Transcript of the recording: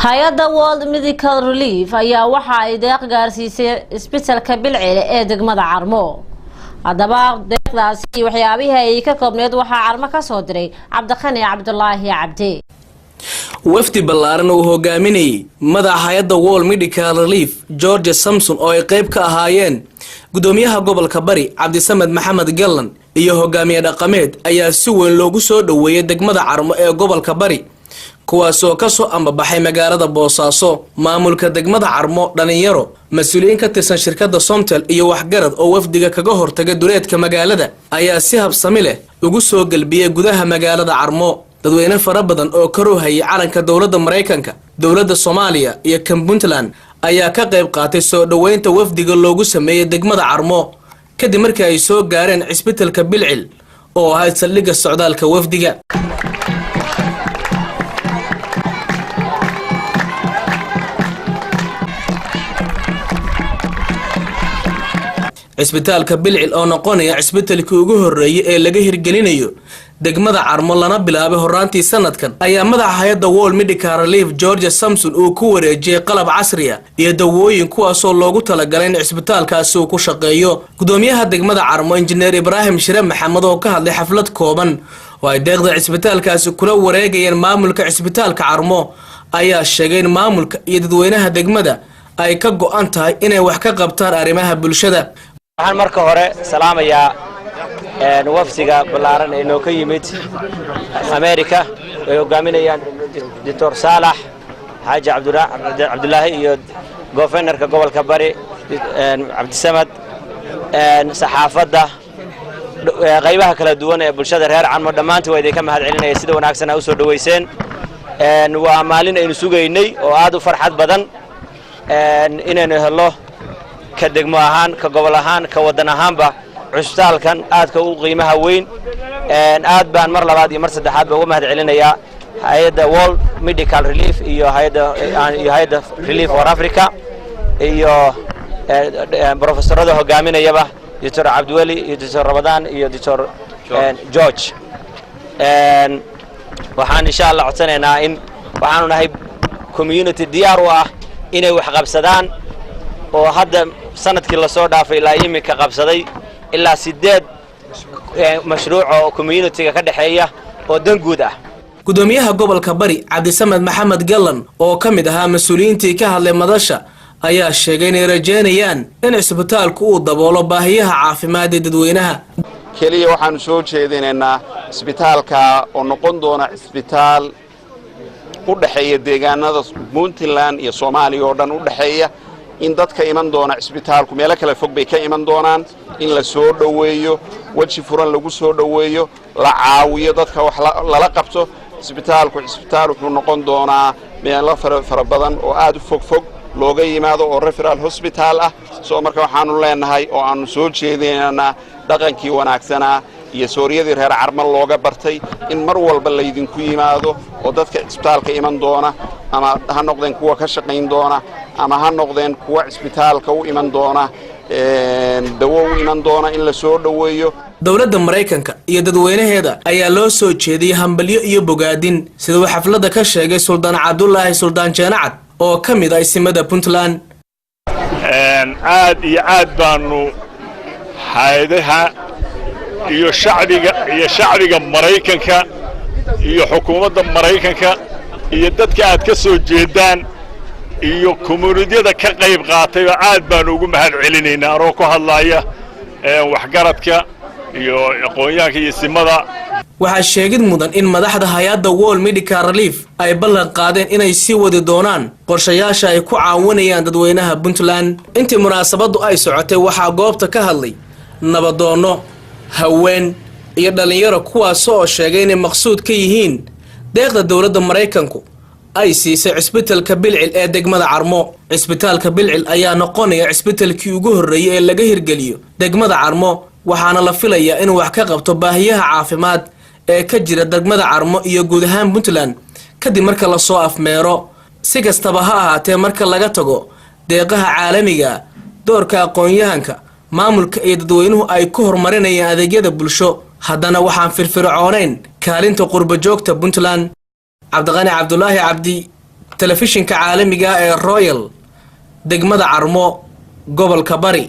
hay'adda World Medical Relief ayaa waxa ay deeq gaarsiisay isbitaalka Bilcile ee degmada Carmo. Haddaba deeqdaasi waxyaabihii ay ka koobneed waxa Carmo ka soo diray Cabdiqani Cabdullaahi Cabdi. wafdi ballaaran oo hogaaminayay madaxa hay'adda World Medical Relief George Samson oo ay qayb ka ahaayeen gudoomiyaha gobolka Bari Cabdisamed Maxamed Gallan iyo hogaamiye dhaqameed ayaa si weyn loogu soo dhaweeyay degmada Carmo ee gobolka Bari kuwaasoo ka soo ambabaxay magaalada Boosaaso maamulka degmada Carmo dhalinyaro mas'uuliyiin ka tirsan shirkadda Somtel iyo waxgarad oo wafdiga kaga hortagay duleedka magaalada ayaa si habsami leh ugu soo galbiyay gudaha magaalada Carmo dadweyne fara badan oo ka ruuxay calanka dawladda Mareykanka dawladda Soomaaliya iyo Puntland ayaa ka qayb qaatay soo dhaweynta wafdiga loogu sameeyay degmada Carmo kadib markii ay soo gaareen isbitaalka Bilcile oo ahayd saldhigga socdaalka wafdiga isbitaalka Bilcile oo noqonaya isbitaalkii ugu horeeyay ee laga hirgelinayo degmada Carmo lana bilaabay horaantii sanadkan ayaa madaxa hay'adda World Medical Relief George Samson uu ku wareejiyay qalab casri ah iyo dawooyin kuwaas oo loogu talagalay in isbitaalkaasi uu ku shaqeeyo gudoomiyaha degmada Carmo injineer Ibrahim Shire Maxamed oo ka hadlay xaflad kooban oo ay deeqda isbitaalkaasi kula wareegayeen maamulka isbitaalka Carmo ayaa sheegay in maamulka iyo dadweynaha degmada ay ka go'an tahay inay wax ka qabtaan arrimaha bulshada waxaan marka hore salaamayaa wafdiga ballaaran ee noo ka yimid America ay hogaaminayaan Dr. Saalax Xaaji Cabdullaahi iyo governorka gobolka Bari Cabdisamed saxaafadda qaybaha kala duwan ee bulshada reer Carmo dhamaantii way ka mahad celinayaan sida wanaagsan ay u soo dhaweyseen waa maalin aynu sugaynay oo aad u farxad badan inaynu helo ka degmo ahaan ka gobol ahaan ka wadan ahaanba cusbitaalkan aadka u qiimaha weyn aad baan mar labaad iyo mar saddexaad uga mahad celinayaa hay'adda World Medical Relief iyo hay'adda Relief for Africa iyo professorada hogaaminayaba Dr. Abdwali iyo Dr. Ramadan iyo Dr. George waxaan insha Allah codsanaynaa in waxaanu nahay community diyaar u ah inay wax qabsadaan oo hadda sanadkii la soo dhaafay ilaa imika qabsaday ilaa 8 mashruuc oo community-ga ka dhaxeeya oo dan guud ah gudoomiyaha gobolka Bari Cabdisamed Maxamed Gallan oo kamid ahaa mas'uuliyiintii ka hadlay madasha ayaa sheegay inay rajeynayaan in isbitaalku uu daboolo baahiyaha caafimaad ee dadweynaha kaliya waxaan soo jeedinaynaa isbitaalka oo noqon doona isbitaal u dhaxeeya deegaanada Puntland iyo Soomaaliya oo dhan u dhaxeeya in dadka iman doona isbitaalku meel kale fog bay ka iman doonaan in la soo dhaweeyo waji furan lagu soo dhaweeyo la caawiyo dadka wax la qabto isbitaalku wuxuu noqon doonaa meel fara badan oo aad u fog looga yimaado oo referral hospital ah soo marka waxaanu leenahay oo aanu soo jeedinaynaa dhaqankii wanaagsanaa iyo sooriyadii reer Carmo looga bartay in mar walba la idinku yimaado oo dadka isbitaalka iman doona ama ha noqdeen kuwa ka shaqeyn doona ama ha noqdeen kuwa isbitaalka u iman doona dawo u iman doona in la soo dhaweeyo dawladda Mareykanka iyo dadweynaheeda ayaa loo soo jeediyay hambalyo iyo bogaadin sida uu xafladda ka sheegay Sultan Cabdullaahi Sultan Jeenacad oo kamid ah simada Puntland aad iyo aad baanu hay'adaha iyo shacbiga Mareykanka iyo xukuumadda Mareykanka iyo dadka aad ka soo jeedaan iyo komunitiyada ka qayb qaatay aad baan ugu mahad celinaynaa oo ku hadlaya waxgaradka iyo aqoonyahanka iyo simada waxa sheegid mudan in madaxda hay'adda World Medical Relief ay ballan qaadeen inay sii wadi doonaan qorshayaasha ay ku caawinayaan dadweynaha Puntland intii munaasabadu ay socotay waxa goobta ka hadlay nabadoono haween iyo dhalinyaro kuwaas oo sheegay inay maqsuud ka yihiin deeqda dawladda Mareykanku ay siisay isbitaalka Bilcile ee degmada Carmo isbitaalka Bilcile ayaa noqonaya isbitaalkii ugu horeeyay ee laga hirgeliyo degmada Carmo waxaana la filayaa inuu wax ka qabto baahiyaha caafimaad ee ka jira degmada Carmo iyo guud ahaan Puntland kadib marka la soo afmeero si kastaba ha ahaatee marka laga tago deeqaha caalamiga doorka aqoonyahanka maamulka iyo dadweynuhu ay ku horumarinayaan adeegyada bulsho haddana waxaan firfircoonayn kaalinta qurba joogta Puntland Cabdiqani Cabdullaahi Cabdi telefishinka caalamiga ee Royal degmada Carmo gobolka Bari.